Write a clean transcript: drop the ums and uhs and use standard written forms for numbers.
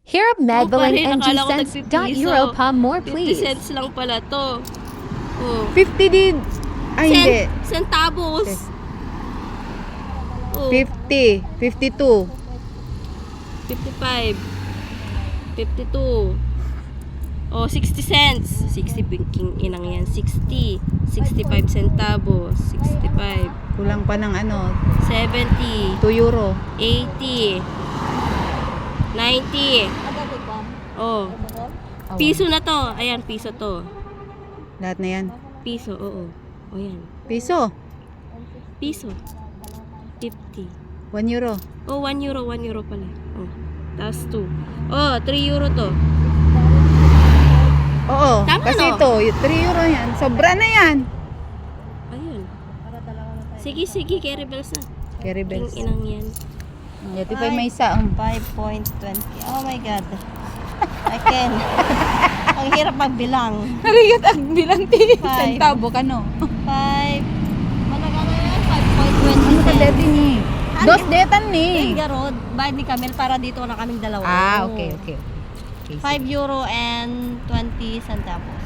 Here of Magdalene Akala ko NG cents. nagpipiso. Euro pa more 50 please. cents lang pala to. Oh. 50 din. Ay, hindi. Centavos. Oh. 50. 52. 55. 52. Oh, 60 cents. 60 pinking inang yan. 60. 65 centavos. 65. Kulang pa ng ano, 70. 2 euro. 80. 90. Oh. Piso na to. Ayan, piso to. Lahat na yan. Piso, oo. O yan. Piso. Piso. 50. 1 euro. Oh, 1 euro. 1 euro pala. Oh. Tapos 2. Oh, 3 euro to. Oo. Tama, Kasi no? ito, 3 euro yan. Sobra na yan. Ayun. Sige, sige. Carry bells na. Carry bells. King inang yan. Ito pa may isa. 5.20. Oh my God. I can. Ang hirap magbilang. Harigat ang bilang Five. centavo ka no. 5. Malagano yan? 5.20 Ano ka dati ni? Dos detan Yung ni. garod, bayad ni Camel para dito na kaming dalawa. Ah, okay. Okay. 5 euro and 20 centavos.